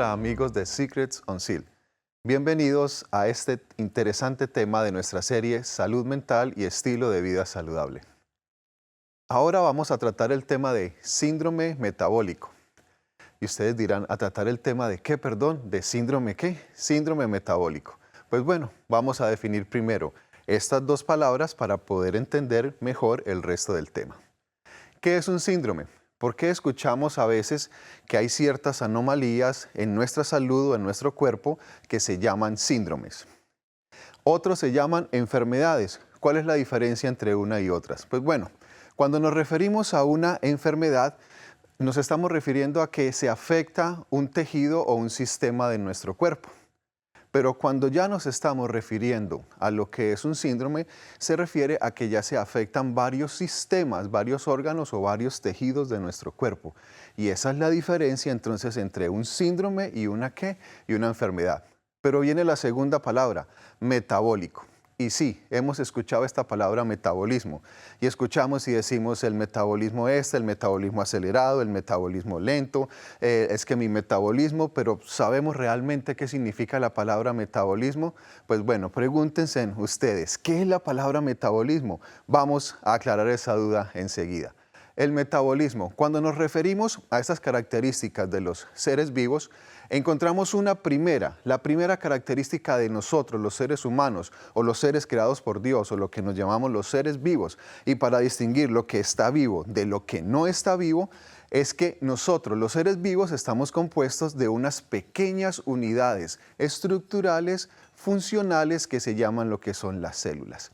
Hola amigos de Secrets on Seal. Bienvenidos a este interesante tema de nuestra serie Salud Mental y Estilo de Vida Saludable. Ahora vamos a tratar el tema de síndrome metabólico. Y ustedes dirán, ¿a tratar el tema de qué, perdón? ¿De síndrome qué? Síndrome metabólico. Pues bueno, vamos a definir primero estas dos palabras para poder entender mejor el resto del tema. ¿Qué es un síndrome? ¿Por qué escuchamos a veces que hay ciertas anomalías en nuestra salud o en nuestro cuerpo que se llaman síndromes? Otros se llaman enfermedades. ¿Cuál es la diferencia entre una y otras? Pues bueno, cuando nos referimos a una enfermedad, nos estamos refiriendo a que se afecta un tejido o un sistema de nuestro cuerpo. Pero cuando ya nos estamos refiriendo a lo que es un síndrome, se refiere a que ya se afectan varios sistemas, varios órganos o varios tejidos de nuestro cuerpo. Y esa es la diferencia entonces entre un síndrome y una ¿qué? Y una enfermedad. Pero viene la segunda palabra, metabólico. Y sí, hemos escuchado esta palabra metabolismo y escuchamos y decimos el metabolismo el metabolismo acelerado, el metabolismo lento, es que mi metabolismo, pero ¿sabemos realmente qué significa la palabra metabolismo? Pues bueno, pregúntense ustedes, ¿qué es la palabra metabolismo? Vamos a aclarar esa duda enseguida. El metabolismo, cuando nos referimos a estas características de los seres vivos, encontramos la primera característica de nosotros, los seres humanos, o los seres creados por Dios, o lo que nos llamamos los seres vivos. Y para distinguir lo que está vivo de lo que no está vivo, es que nosotros, los seres vivos, estamos compuestos de unas pequeñas unidades estructurales, funcionales, que se llaman lo que son las células.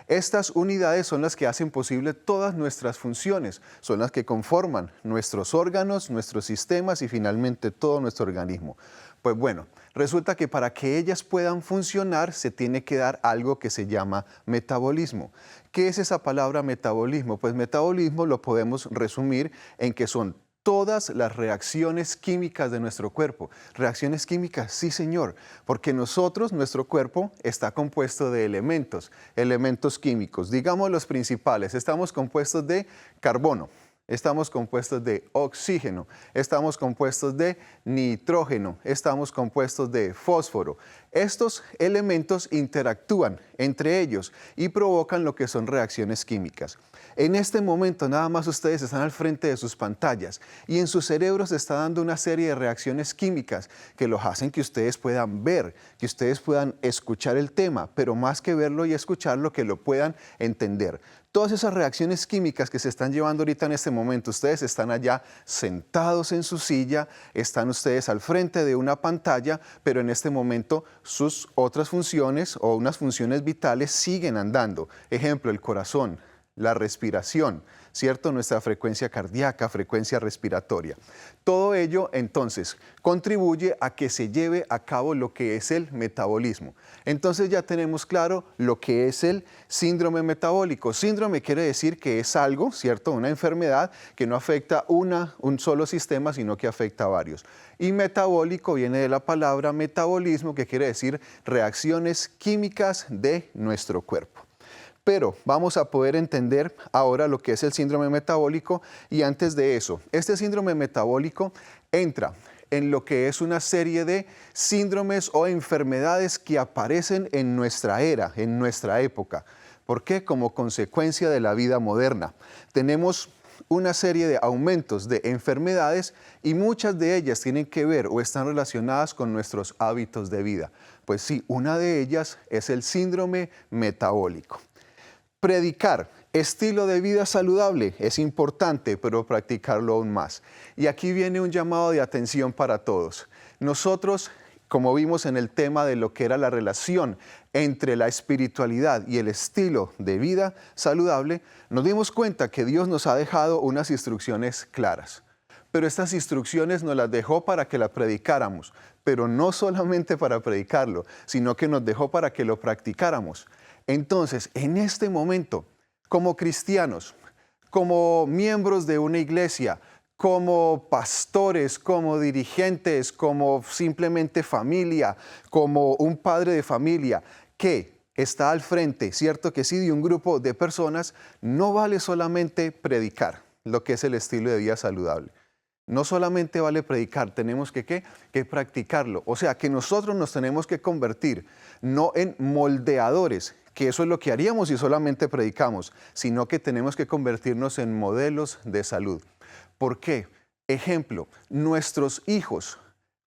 Estas unidades son las que hacen posible todas nuestras funciones, son las que conforman nuestros órganos, nuestros sistemas y finalmente todo nuestro organismo. Pues bueno, resulta que para que ellas puedan funcionar se tiene que dar algo que se llama metabolismo. ¿Qué es esa palabra metabolismo? Pues metabolismo lo podemos resumir en que son todas las reacciones químicas de nuestro cuerpo. ¿Reacciones químicas? Sí, señor, porque nuestro cuerpo está compuesto de elementos químicos. Digamos los principales, estamos compuestos de carbono, estamos compuestos de oxígeno, estamos compuestos de nitrógeno, estamos compuestos de fósforo. Estos elementos interactúan entre ellos y provocan lo que son reacciones químicas. En este momento nada más ustedes están al frente de sus pantallas y en su cerebro se está dando una serie de reacciones químicas que los hacen que ustedes puedan ver, que ustedes puedan escuchar el tema, pero más que verlo y escucharlo, que lo puedan entender. Todas esas reacciones químicas que se están llevando ahorita en este momento, ustedes están allá sentados en su silla, están ustedes al frente de una pantalla, pero en este momento sus otras funciones o unas funciones vitales siguen andando. Ejemplo, el corazón, la respiración, ¿cierto? Nuestra frecuencia cardíaca, frecuencia respiratoria. Todo ello, entonces, contribuye a que se lleve a cabo lo que es el metabolismo. Entonces ya tenemos claro lo que es el síndrome metabólico. Síndrome quiere decir que es algo, ¿cierto? Una enfermedad que no afecta un solo sistema, sino que afecta a varios. Y metabólico viene de la palabra metabolismo, que quiere decir reacciones químicas de nuestro cuerpo. Pero vamos a poder entender ahora lo que es el síndrome metabólico y antes de eso, este síndrome metabólico entra en lo que es una serie de síndromes o enfermedades que aparecen en nuestra era, en nuestra época. ¿Por qué? Como consecuencia de la vida moderna. Tenemos una serie de aumentos de enfermedades y muchas de ellas tienen que ver o están relacionadas con nuestros hábitos de vida. Pues sí, una de ellas es el síndrome metabólico. Predicar estilo de vida saludable es importante, pero practicarlo aún más. Y aquí viene un llamado de atención para todos. Nosotros, como vimos en el tema de lo que era la relación entre la espiritualidad y el estilo de vida saludable, nos dimos cuenta que Dios nos ha dejado unas instrucciones claras. Pero estas instrucciones nos las dejó para que las predicáramos, pero no solamente para predicarlo, sino que nos dejó para que lo practicáramos. Entonces, en este momento, como cristianos, como miembros de una iglesia, como pastores, como dirigentes, como simplemente familia, como un padre de familia que está al frente, cierto que sí, de un grupo de personas, no vale solamente predicar lo que es el estilo de vida saludable. No solamente vale predicar, tenemos ¿qué? Que practicarlo. O sea, que nosotros nos tenemos que convertir no en moldeadores, que eso es lo que haríamos si solamente predicamos, sino que tenemos que convertirnos en modelos de salud. ¿Por qué? Ejemplo, nuestros hijos,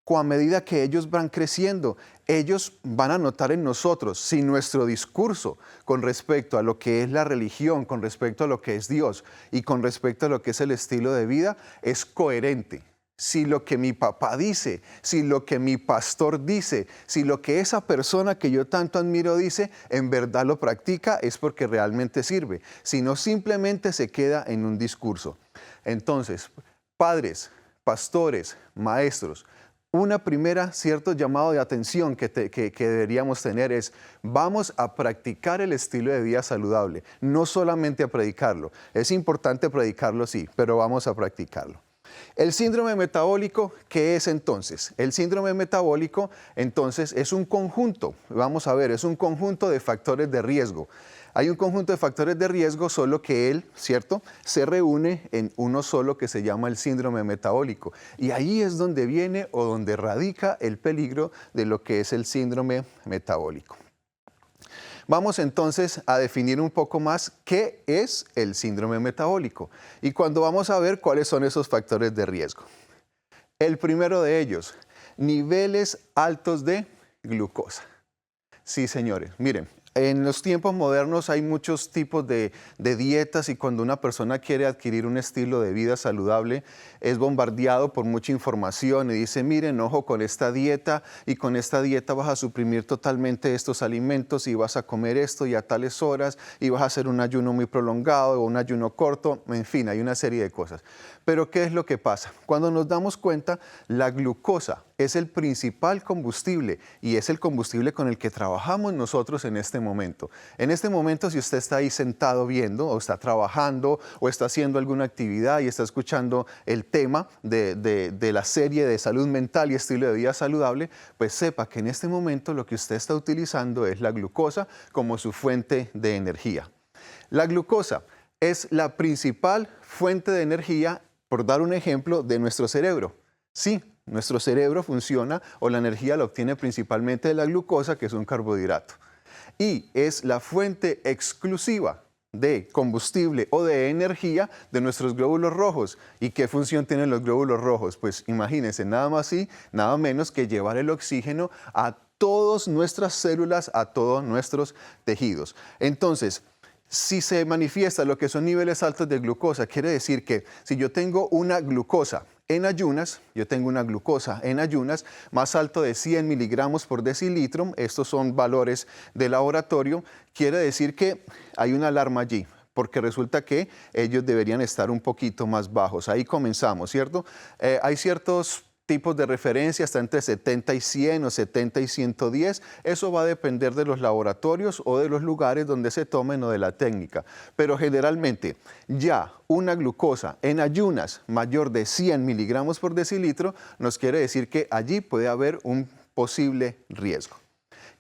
a medida que ellos van creciendo, ellos van a notar en nosotros si nuestro discurso con respecto a lo que es la religión, con respecto a lo que es Dios y con respecto a lo que es el estilo de vida es coherente. Si lo que mi papá dice, si lo que mi pastor dice, si lo que esa persona que yo tanto admiro dice, en verdad lo practica, es porque realmente sirve. Si no, simplemente se queda en un discurso. Entonces, padres, pastores, maestros, una primera cierto llamado de atención que deberíamos tener es, vamos a practicar el estilo de vida saludable, no solamente a predicarlo. Es importante predicarlo, sí, pero vamos a practicarlo. El síndrome metabólico, ¿qué es entonces? El síndrome metabólico, entonces, es un conjunto, vamos a ver, es un conjunto de factores de riesgo. Hay un conjunto de factores de riesgo, solo que él, ¿cierto?, se reúne en uno solo que se llama el síndrome metabólico. Y ahí es donde viene o donde radica el peligro de lo que es el síndrome metabólico. Vamos entonces a definir un poco más qué es el síndrome metabólico y cuando vamos a ver cuáles son esos factores de riesgo. El primero de ellos, niveles altos de glucosa. Sí, señores, miren. En los tiempos modernos hay muchos tipos de dietas y cuando una persona quiere adquirir un estilo de vida saludable es bombardeado por mucha información y dice, miren, ojo con esta dieta y con esta dieta vas a suprimir totalmente estos alimentos y vas a comer esto y a tales horas y vas a hacer un ayuno muy prolongado o un ayuno corto, en fin, hay una serie de cosas. Pero ¿qué es lo que pasa? Cuando nos damos cuenta, la glucosa es el principal combustible y es el combustible con el que trabajamos nosotros en este momento. En este momento, si usted está ahí sentado viendo o está trabajando o está haciendo alguna actividad y está escuchando el tema de la serie de salud mental y estilo de vida saludable, pues sepa que en este momento lo que usted está utilizando es la glucosa como su fuente de energía. La glucosa es la principal fuente de energía, por dar un ejemplo, de nuestro cerebro. Sí, nuestro cerebro funciona o la energía la obtiene principalmente de la glucosa, que es un carbohidrato. Y es la fuente exclusiva de combustible o de energía de nuestros glóbulos rojos. ¿Y qué función tienen los glóbulos rojos? Pues imagínense, nada más y nada menos que llevar el oxígeno a todas nuestras células, a todos nuestros tejidos. Entonces, si se manifiesta lo que son niveles altos de glucosa, quiere decir que si yo tengo una glucosa en ayunas, más alto de 100 miligramos por decilitro, estos son valores de laboratorio, quiere decir que hay una alarma allí, porque resulta que ellos deberían estar un poquito más bajos. Ahí comenzamos, ¿cierto? Hay ciertos tipos de referencia, está entre 70 y 100 o 70 y 110. Eso va a depender de los laboratorios o de los lugares donde se tomen o de la técnica. Pero generalmente ya una glucosa en ayunas mayor de 100 miligramos por decilitro nos quiere decir que allí puede haber un posible riesgo.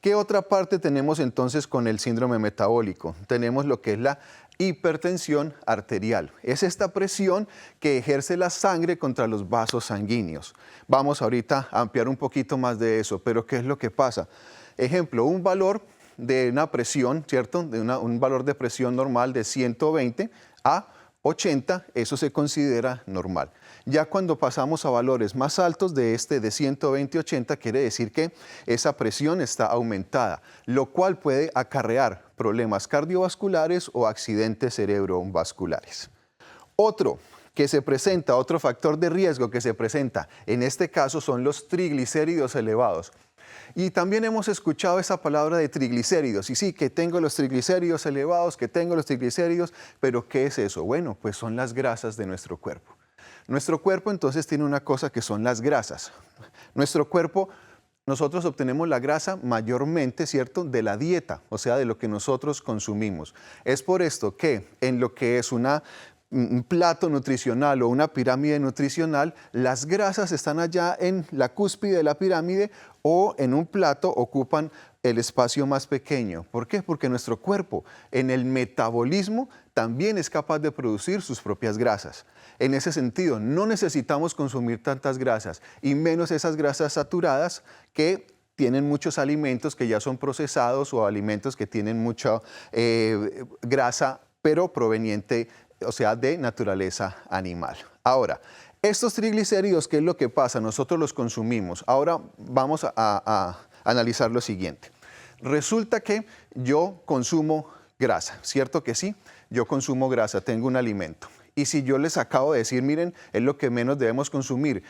¿Qué otra parte tenemos entonces con el síndrome metabólico? Tenemos lo que es la hipertensión arterial. Es esta presión que ejerce la sangre contra los vasos sanguíneos. Vamos ahorita a ampliar un poquito más de eso, pero ¿qué es lo que pasa? Ejemplo, un valor de una presión, ¿cierto? Un valor de presión normal de 120 a 80, eso se considera normal. Ya cuando pasamos a valores más altos de 120 a 80, quiere decir que esa presión está aumentada, lo cual puede acarrear problemas cardiovasculares o accidentes cerebrovasculares. Otro factor de riesgo que se presenta en este caso son los triglicéridos elevados. Y también hemos escuchado esa palabra de triglicéridos. Y sí, que tengo los triglicéridos elevados, pero ¿qué es eso? Bueno, pues son las grasas de nuestro cuerpo. Nuestro cuerpo entonces tiene una cosa que son las grasas. Nuestro cuerpo, nosotros obtenemos la grasa mayormente, ¿cierto?, de la dieta, o sea, de lo que nosotros consumimos. Es por esto que en lo que es un plato nutricional o una pirámide nutricional, las grasas están allá en la cúspide de la pirámide o en un plato ocupan el espacio más pequeño. ¿Por qué? Porque nuestro cuerpo en el metabolismo también es capaz de producir sus propias grasas. En ese sentido, no necesitamos consumir tantas grasas y menos esas grasas saturadas que tienen muchos alimentos que ya son procesados o alimentos que tienen mucha grasa, pero proveniente, o sea, de naturaleza animal. Ahora, estos triglicéridos, ¿qué es lo que pasa? Nosotros los consumimos. Ahora vamos a analizar lo siguiente. Resulta que yo consumo grasa, ¿cierto que sí? Yo consumo grasa, tengo un alimento. Y si yo les acabo de decir, miren, es lo que menos debemos consumir,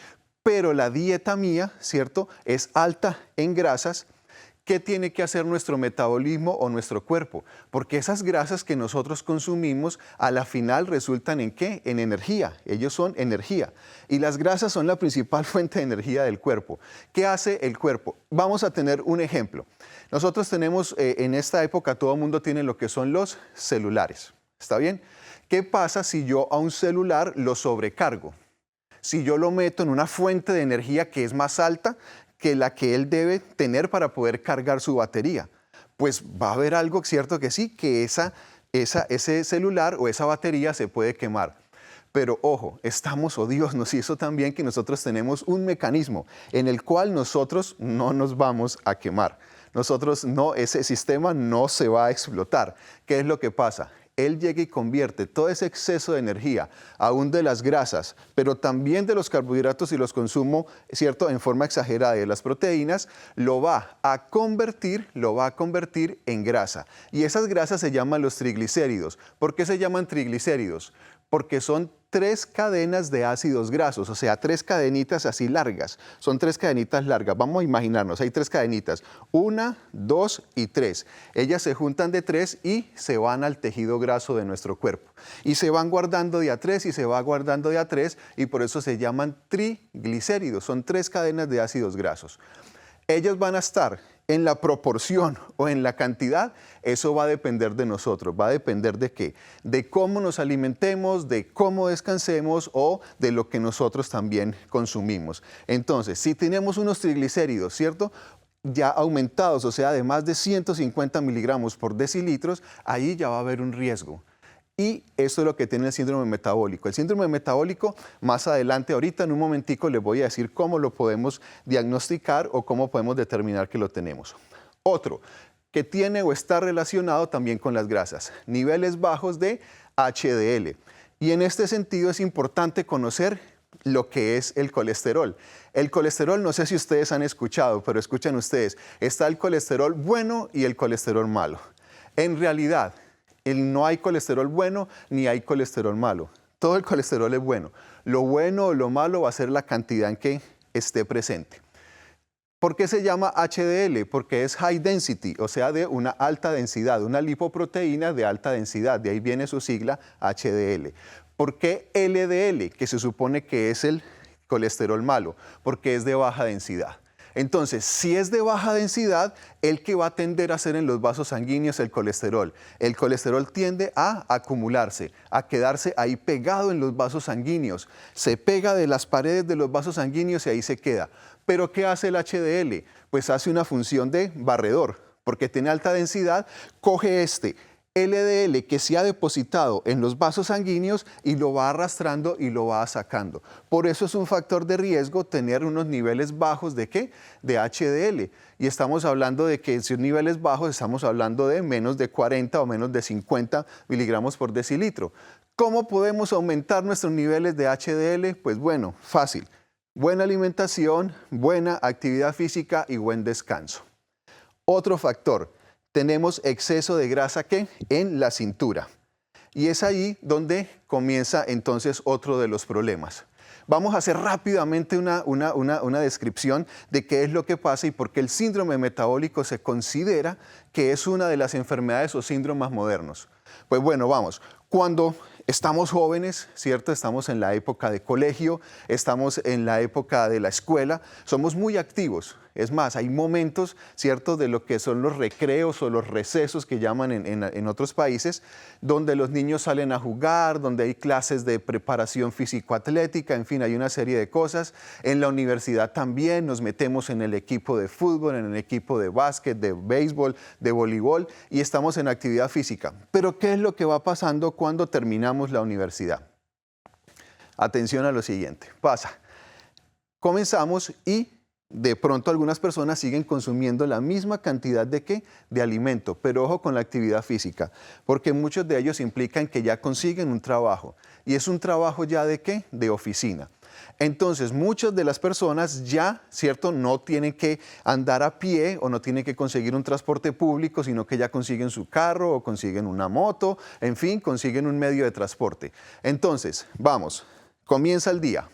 pero la dieta mía, ¿cierto?, es alta en grasas, ¿qué tiene que hacer nuestro metabolismo o nuestro cuerpo? Porque esas grasas que nosotros consumimos a la final resultan ¿en qué? En energía. Ellos son energía. Y las grasas son la principal fuente de energía del cuerpo. ¿Qué hace el cuerpo? Vamos a tener un ejemplo. Nosotros tenemos, en esta época, todo el mundo tiene lo que son los celulares. ¿Está bien? ¿Qué pasa si yo a un celular lo sobrecargo? Si yo lo meto en una fuente de energía que es más alta que la que él debe tener para poder cargar su batería, pues va a haber algo, cierto que sí, que ese celular o esa batería se puede quemar. Pero ojo, Dios nos hizo también que nosotros tenemos un mecanismo en el cual nosotros no nos vamos a quemar. Ese sistema no se va a explotar. ¿Qué es lo que pasa? Él llega y convierte todo ese exceso de energía, aún de las grasas, pero también de los carbohidratos y los consumo, ¿cierto?, en forma exagerada, y de las proteínas, lo va a convertir en grasa. Y esas grasas se llaman los triglicéridos. ¿Por qué se llaman triglicéridos? Porque son 3 cadenas de ácidos grasos, o sea, 3 cadenitas así largas. Son 3 cadenitas largas. Vamos a imaginarnos, hay 3 cadenitas. 1, 2 y 3. Ellas se juntan de 3 y se van al tejido graso de nuestro cuerpo. Y se van guardando de a 3 y se va guardando de a 3 y por eso se llaman triglicéridos. Son 3 cadenas de ácidos grasos. Ellos van a estar en la proporción o en la cantidad, eso va a depender de nosotros. ¿Va a depender de qué? De cómo nos alimentemos, de cómo descansemos o de lo que nosotros también consumimos. Entonces, si tenemos unos triglicéridos, ¿cierto?, ya aumentados, o sea, de más de 150 miligramos por decilitros, ahí ya va a haber un riesgo. Y eso es lo que tiene el síndrome metabólico. El síndrome metabólico, más adelante, ahorita en un momentico les voy a decir cómo lo podemos diagnosticar o cómo podemos determinar que lo tenemos. Otro, que tiene o está relacionado también con las grasas, niveles bajos de HDL. Y en este sentido es importante conocer lo que es el colesterol. El colesterol, no sé si ustedes han escuchado, pero escuchen ustedes, está el colesterol bueno y el colesterol malo. En realidad, no hay colesterol bueno ni hay colesterol malo. Todo el colesterol es bueno. Lo bueno o lo malo va a ser la cantidad en que esté presente. ¿Por qué se llama HDL? Porque es high density, o sea, de una alta densidad, una lipoproteína de alta densidad. De ahí viene su sigla HDL. ¿Por qué LDL? Que se supone que es el colesterol malo, porque es de baja densidad. Entonces, si es de baja densidad, el que va a tender a hacer en los vasos sanguíneos el colesterol. El colesterol tiende a acumularse, a quedarse ahí pegado en los vasos sanguíneos. Se pega de las paredes de los vasos sanguíneos y ahí se queda. ¿Pero qué hace el HDL? Pues hace una función de barredor, porque tiene alta densidad, coge este LDL que se ha depositado en los vasos sanguíneos y lo va arrastrando y lo va sacando. Por eso es un factor de riesgo tener unos niveles bajos ¿de qué? De HDL. Y estamos hablando de que esos niveles bajos estamos hablando de menos de 40 o menos de 50 miligramos por decilitro. ¿Cómo podemos aumentar nuestros niveles de HDL? Pues bueno, fácil. Buena alimentación, buena actividad física y buen descanso. Otro factor. Tenemos exceso de grasa ¿qué? En la cintura. Y es ahí donde comienza entonces otro de los problemas. Vamos a hacer rápidamente una descripción de qué es lo que pasa y por qué el síndrome metabólico se considera que es una de las enfermedades o síndromes modernos? Pues bueno, vamos. Cuando estamos jóvenes, ¿cierto? Estamos en la época de colegio, estamos en la época de la escuela, somos muy activos. Es más, hay momentos, ¿cierto?, de lo que son los recreos o los recesos que llaman en otros países, donde los niños salen a jugar, donde hay clases de preparación físico-atlética, en fin, hay una serie de cosas. En la universidad también nos metemos en el equipo de fútbol, en el equipo de básquet, de béisbol, de voleibol y estamos en actividad física. Pero ¿qué es lo que va pasando cuando terminamos la universidad? Atención a lo siguiente, pasa. Comenzamos y de pronto algunas personas siguen consumiendo la misma cantidad de ¿qué? De alimento, pero ojo con la actividad física, porque muchos de ellos implican que ya consiguen un trabajo y es un trabajo ya de ¿qué? De oficina. Entonces, muchas de las personas ya, ¿cierto? No tienen que andar a pie o no tienen que conseguir un transporte público, sino que ya consiguen su carro o consiguen una moto, en fin, consiguen un medio de transporte. Entonces, vamos, comienza el día,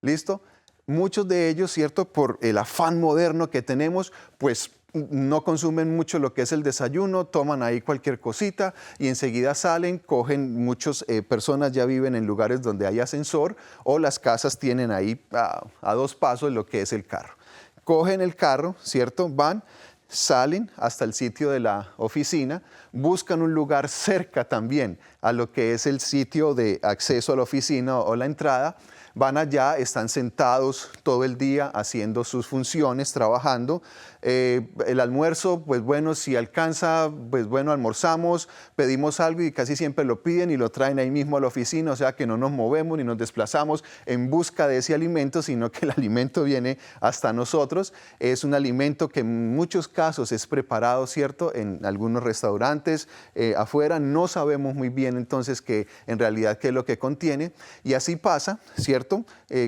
¿listo? Muchos de ellos, ¿cierto? Por el afán moderno que tenemos, pues no consumen mucho lo que es el desayuno, toman ahí cualquier cosita y enseguida salen, cogen, muchas personas ya viven en lugares donde hay ascensor o las casas tienen ahí a 2 pasos lo que es el carro. Cogen el carro, ¿cierto? Van, salen hasta el sitio de la oficina, buscan un lugar cerca también a lo que es el sitio de acceso a la oficina o la entrada. Van allá, están sentados todo el día haciendo sus funciones, trabajando. El almuerzo, pues bueno, si alcanza, pues bueno, almorzamos, pedimos algo y casi siempre lo piden y lo traen ahí mismo a la oficina, o sea que no nos movemos ni nos desplazamos en busca de ese alimento, sino que el alimento viene hasta nosotros. Es un alimento que en muchos casos es preparado, ¿cierto? En algunos restaurantes afuera no sabemos muy bien entonces que en realidad qué es lo que contiene y así pasa, ¿cierto?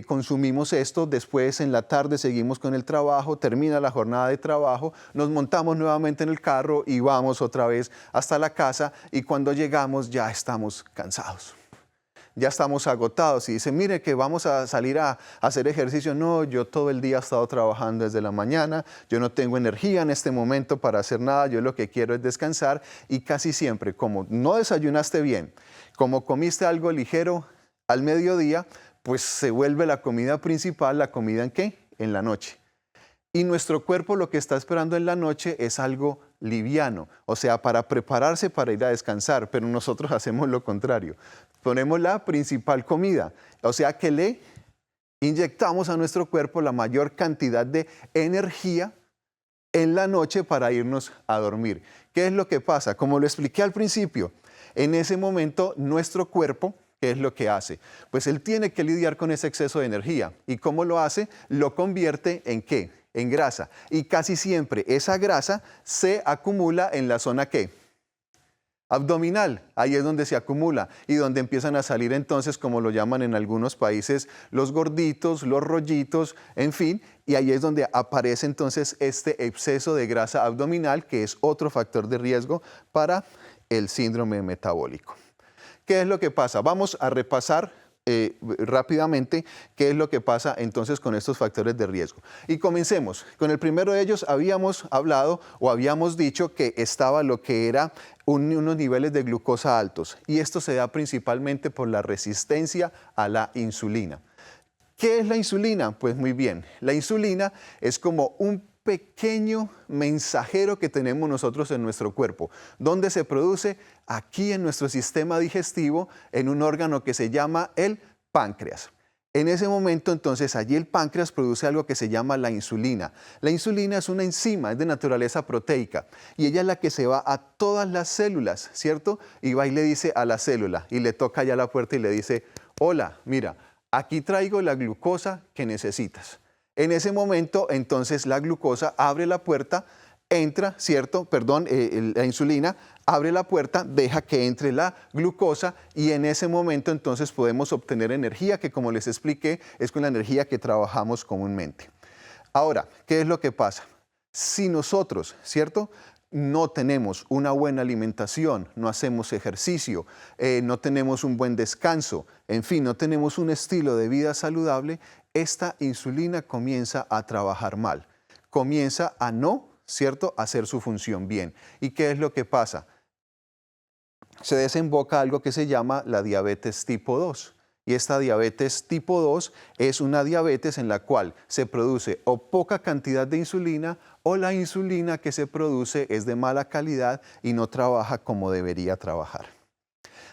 Consumimos esto, después en la tarde seguimos con el trabajo, termina la jornada de trabajo, nos montamos nuevamente en el carro y vamos otra vez hasta la casa y cuando llegamos ya estamos cansados. Ya estamos agotados y dicen, mire que vamos a salir a hacer ejercicio. No, yo todo el día he estado trabajando desde la mañana, yo no tengo energía en este momento para hacer nada, yo lo que quiero es descansar y casi siempre, como no desayunaste bien, como comiste algo ligero al mediodía, pues se vuelve la comida principal, ¿la comida en qué? En la noche. Y nuestro cuerpo lo que está esperando en la noche es algo liviano, o sea, para prepararse para ir a descansar, pero nosotros hacemos lo contrario. Ponemos la principal comida, o sea que le inyectamos a nuestro cuerpo la mayor cantidad de energía en la noche para irnos a dormir. ¿Qué es lo que pasa? Como lo expliqué al principio, en ese momento nuestro cuerpo, ¿qué es lo que hace? Pues él tiene que lidiar con ese exceso de energía. ¿Y cómo lo hace? Lo convierte ¿en qué? En grasa. Y casi siempre esa grasa se acumula en la zona ¿qué? Abdominal. Ahí es donde se acumula y donde empiezan a salir entonces, como lo llaman en algunos países, los gorditos, los rollitos, en fin. Y ahí es donde aparece entonces este exceso de grasa abdominal, que es otro factor de riesgo para el síndrome metabólico. ¿Qué es lo que pasa? Vamos a repasar rápidamente qué es lo que pasa entonces con estos factores de riesgo. Y comencemos. Con el primero de ellos habíamos hablado o habíamos dicho que estaba lo que era unos niveles de glucosa altos y esto se da principalmente por la resistencia a la insulina. ¿Qué es la insulina? Pues muy bien, la insulina es como un pequeño mensajero que tenemos nosotros en nuestro cuerpo. ¿Dónde se produce? Aquí en nuestro sistema digestivo, en un órgano que se llama el páncreas. En ese momento, entonces, allí el páncreas produce algo que se llama la insulina. La insulina es una enzima, es de naturaleza proteica, y ella es la que se va a todas las células, ¿cierto? Y va y le dice a la célula, y le toca ya la puerta y le dice, hola, mira, aquí traigo la glucosa que necesitas. En ese momento, entonces, la glucosa abre la puerta, entra, ¿cierto? Perdón, la insulina abre la puerta, deja que entre la glucosa y en ese momento, entonces, podemos obtener energía que, como les expliqué, es con la energía que trabajamos comúnmente. Ahora, ¿qué es lo que pasa? Si nosotros, ¿cierto?, no tenemos una buena alimentación, no hacemos ejercicio, no tenemos un buen descanso, en fin, no tenemos un estilo de vida saludable, esta insulina comienza a trabajar mal, comienza a no ¿cierto?, hacer su función bien. ¿Y qué es lo que pasa? Se desemboca algo que se llama la diabetes tipo 2. Y esta diabetes tipo 2 es una diabetes en la cual se produce o poca cantidad de insulina o la insulina que se produce es de mala calidad y no trabaja como debería trabajar.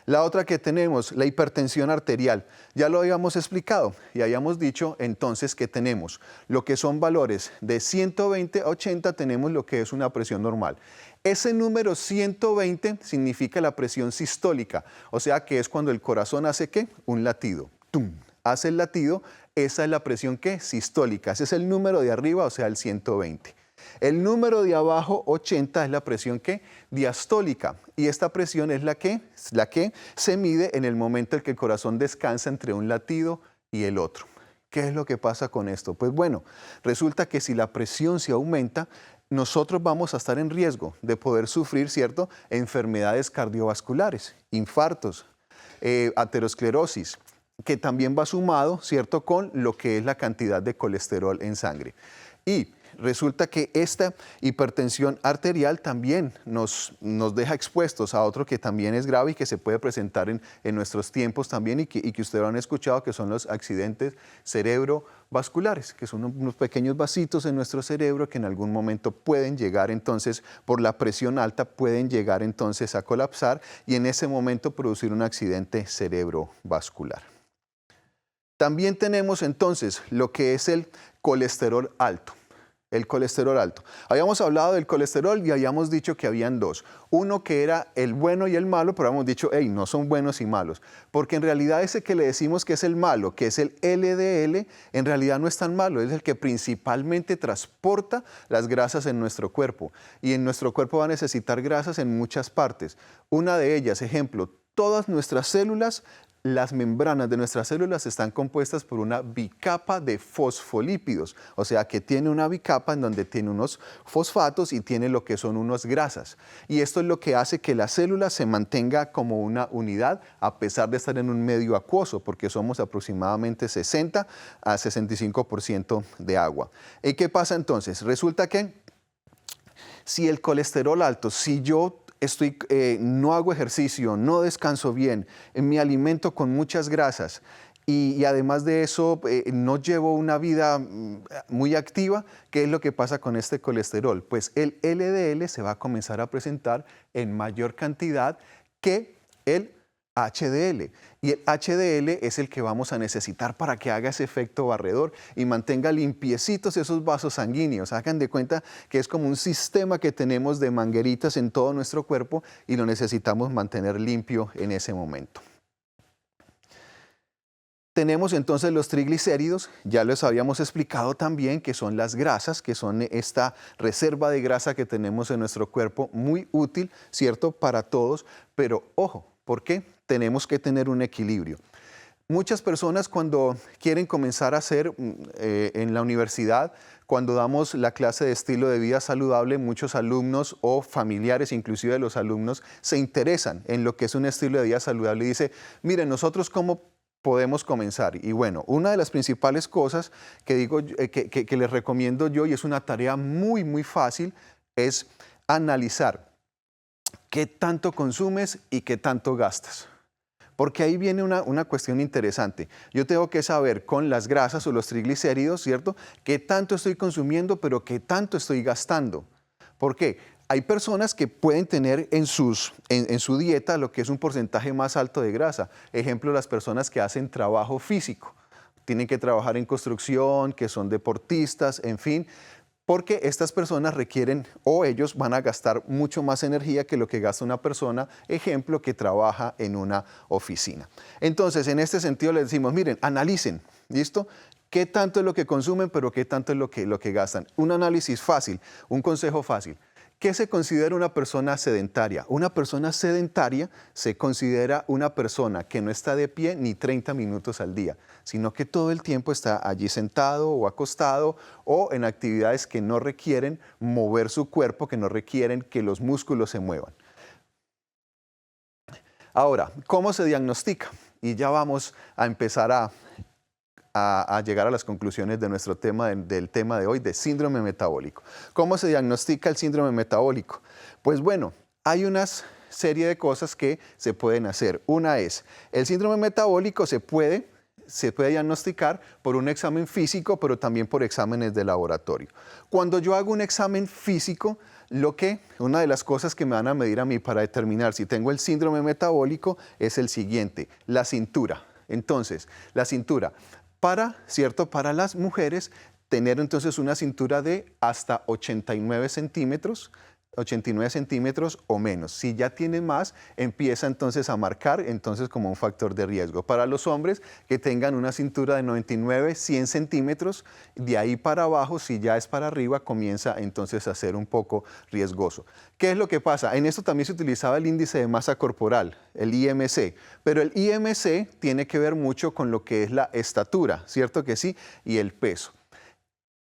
La otra que tenemos, la hipertensión arterial, ya lo habíamos explicado y habíamos dicho entonces que tenemos lo que son valores de 120 a 80, tenemos lo que es una presión normal. Ese número 120 significa la presión sistólica, o sea que es cuando el corazón hace ¿qué? Un latido. ¡Tum! Hace el latido, esa es la presión ¿qué? Sistólica, ese es el número de arriba, o sea el 120. El número de abajo, 80, es la presión ¿qué? Diastólica. Y esta presión es la que se mide en el momento en que el corazón descansa entre un latido y el otro. ¿Qué es lo que pasa con esto? Pues bueno, resulta que si la presión se aumenta, nosotros vamos a estar en riesgo de poder sufrir, ¿cierto?, enfermedades cardiovasculares, infartos, aterosclerosis, que también va sumado, ¿cierto?, con lo que es la cantidad de colesterol en sangre. Y resulta que esta hipertensión arterial también nos deja expuestos a otro que también es grave y que se puede presentar en nuestros tiempos también y que ustedes lo han escuchado, que son los accidentes cerebrovasculares, que son unos pequeños vasitos en nuestro cerebro que en algún momento pueden llegar entonces, por la presión alta, pueden llegar entonces a colapsar y en ese momento producir un accidente cerebrovascular. También tenemos entonces lo que es el colesterol alto. El colesterol alto. Habíamos hablado del colesterol y habíamos dicho que habían dos. Uno que era el bueno y el malo, pero habíamos dicho, hey, no son buenos y malos. Porque en realidad ese que le decimos que es el malo, que es el LDL, en realidad no es tan malo. Es el que principalmente transporta las grasas en nuestro cuerpo. Y en nuestro cuerpo va a necesitar grasas en muchas partes. Una de ellas, ejemplo, todas nuestras células, las membranas de nuestras células están compuestas por una bicapa de fosfolípidos, o sea que tiene una bicapa en donde tiene unos fosfatos y tiene lo que son unas grasas. Y esto es lo que hace que la célula se mantenga como una unidad a pesar de estar en un medio acuoso, porque somos aproximadamente 60 a 65% de agua. ¿Y qué pasa entonces? Resulta que si el colesterol alto, si yo no hago ejercicio, no descanso bien, me alimento con muchas grasas y además de eso no llevo una vida muy activa, ¿qué es lo que pasa con este colesterol? Pues el LDL se va a comenzar a presentar en mayor cantidad que el HDL. Y el HDL es el que vamos a necesitar para que haga ese efecto barredor y mantenga limpiecitos esos vasos sanguíneos. Hagan de cuenta que es como un sistema que tenemos de mangueritas en todo nuestro cuerpo y lo necesitamos mantener limpio en ese momento. Tenemos entonces los triglicéridos, ya les habíamos explicado también que son las grasas, que son esta reserva de grasa que tenemos en nuestro cuerpo, muy útil, ¿cierto?, para todos, pero ojo, ¿por qué? Tenemos que tener un equilibrio. Muchas personas cuando quieren comenzar a hacer en la universidad, cuando damos la clase de estilo de vida saludable, muchos alumnos o familiares, inclusive de los alumnos, se interesan en lo que es un estilo de vida saludable y dicen, miren, nosotros cómo podemos comenzar. Y bueno, una de las principales cosas que digo, que les recomiendo yo, y es una tarea muy, muy fácil, es analizar qué tanto consumes y qué tanto gastas. Porque ahí viene una cuestión interesante. Yo tengo que saber con las grasas o los triglicéridos, ¿cierto?, qué tanto estoy consumiendo, pero qué tanto estoy gastando. ¿Por qué? Hay personas que pueden tener en su dieta lo que es un porcentaje más alto de grasa. Ejemplo, las personas que hacen trabajo físico. Tienen que trabajar en construcción, que son deportistas, en fin. Porque estas personas requieren o ellos van a gastar mucho más energía que lo que gasta una persona, ejemplo, que trabaja en una oficina. Entonces, en este sentido les decimos, miren, analicen, ¿listo? ¿Qué tanto es lo que consumen, pero qué tanto es lo que gastan? Un análisis fácil, un consejo fácil. ¿Qué se considera una persona sedentaria? Una persona sedentaria se considera una persona que no está de pie ni 30 minutos al día, sino que todo el tiempo está allí sentado o acostado o en actividades que no requieren mover su cuerpo, que no requieren que los músculos se muevan. Ahora, ¿cómo se diagnostica? Y ya vamos a empezar a llegar a las conclusiones de nuestro tema, del tema de hoy, de síndrome metabólico. ¿Cómo se diagnostica el síndrome metabólico? Pues bueno, hay una serie de cosas que se pueden hacer. Una es, el síndrome metabólico se puede diagnosticar por un examen físico, pero también por exámenes de laboratorio. Cuando yo hago un examen físico, una de las cosas que me van a medir a mí para determinar si tengo el síndrome metabólico es el siguiente, la cintura. Entonces, la cintura, para las mujeres, tener entonces una cintura de hasta 89 centímetros o menos. Si ya tiene más, empieza entonces a marcar como un factor de riesgo. Para los hombres que tengan una cintura de 99, 100 centímetros, de ahí para abajo, si ya es para arriba, comienza entonces a ser un poco riesgoso. ¿Qué es lo que pasa? En esto también se utilizaba el índice de masa corporal, el IMC, pero el IMC tiene que ver mucho con lo que es la estatura, ¿cierto que sí? Y el peso.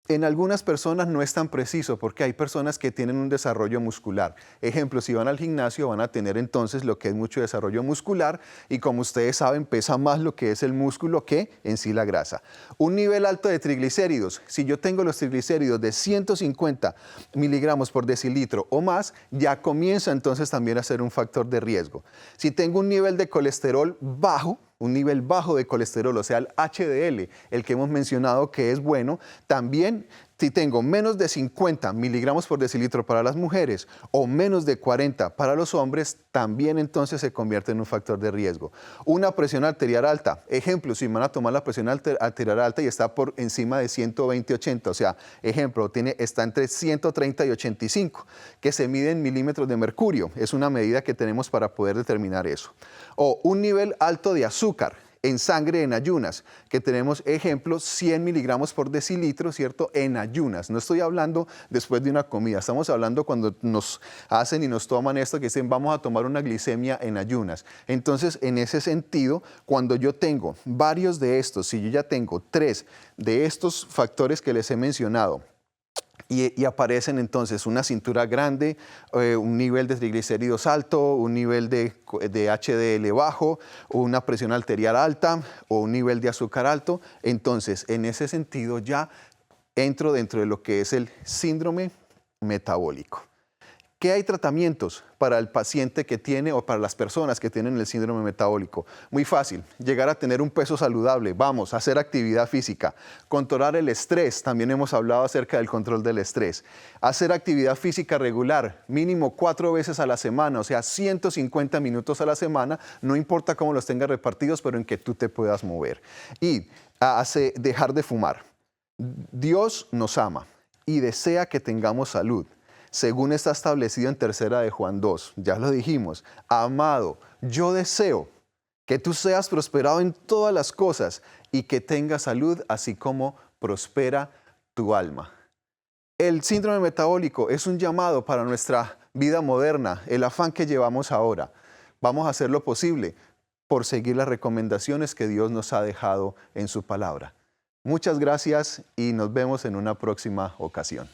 En algunas personas no es tan preciso porque hay personas que tienen un desarrollo muscular. Ejemplo, si van al gimnasio van a tener entonces lo que es mucho desarrollo muscular y como ustedes saben pesa más lo que es el músculo que en sí la grasa. Un nivel alto de triglicéridos. Si yo tengo los triglicéridos de 150 miligramos por decilitro o más, ya comienza entonces también a ser un factor de riesgo. Si tengo un nivel de colesterol bajo, un nivel bajo de colesterol, o sea, el HDL, el que hemos mencionado que es bueno, también si tengo menos de 50 miligramos por decilitro para las mujeres o menos de 40 para los hombres, también entonces se convierte en un factor de riesgo. Una presión arterial alta, ejemplo, si van a tomar la presión arterial alta y está por encima de 120/80, o sea, ejemplo, está entre 130 y 85, que se mide en milímetros de mercurio, es una medida que tenemos para poder determinar eso. O un nivel alto de azúcar en sangre en ayunas, que tenemos ejemplos 100 miligramos por decilitro, ¿cierto? En ayunas. No estoy hablando después de una comida, estamos hablando cuando nos hacen y nos toman esto que dicen vamos a tomar una glicemia en ayunas. Entonces, en ese sentido, cuando yo tengo varios de estos, si yo ya tengo 3 de estos factores que les he mencionado, y aparecen entonces una cintura grande, un nivel de triglicéridos alto, un nivel de HDL bajo, una presión arterial alta o un nivel de azúcar alto. Entonces, en ese sentido ya entro dentro de lo que es el síndrome metabólico. ¿Qué hay tratamientos para el paciente que tiene o para las personas que tienen el síndrome metabólico? Muy fácil, llegar a tener un peso saludable, vamos, hacer actividad física, controlar el estrés, también hemos hablado acerca del control del estrés, hacer actividad física regular, mínimo 4 veces a la semana, o sea, 150 minutos a la semana, no importa cómo los tengas repartidos, pero en que tú te puedas mover. Y dejar de fumar. Dios nos ama y desea que tengamos salud. Según está establecido en 3 de Juan 2, ya lo dijimos, amado, yo deseo que tú seas prosperado en todas las cosas y que tengas salud, así como prospera tu alma. El síndrome metabólico es un llamado para nuestra vida moderna, el afán que llevamos ahora. Vamos a hacer lo posible por seguir las recomendaciones que Dios nos ha dejado en su palabra. Muchas gracias y nos vemos en una próxima ocasión.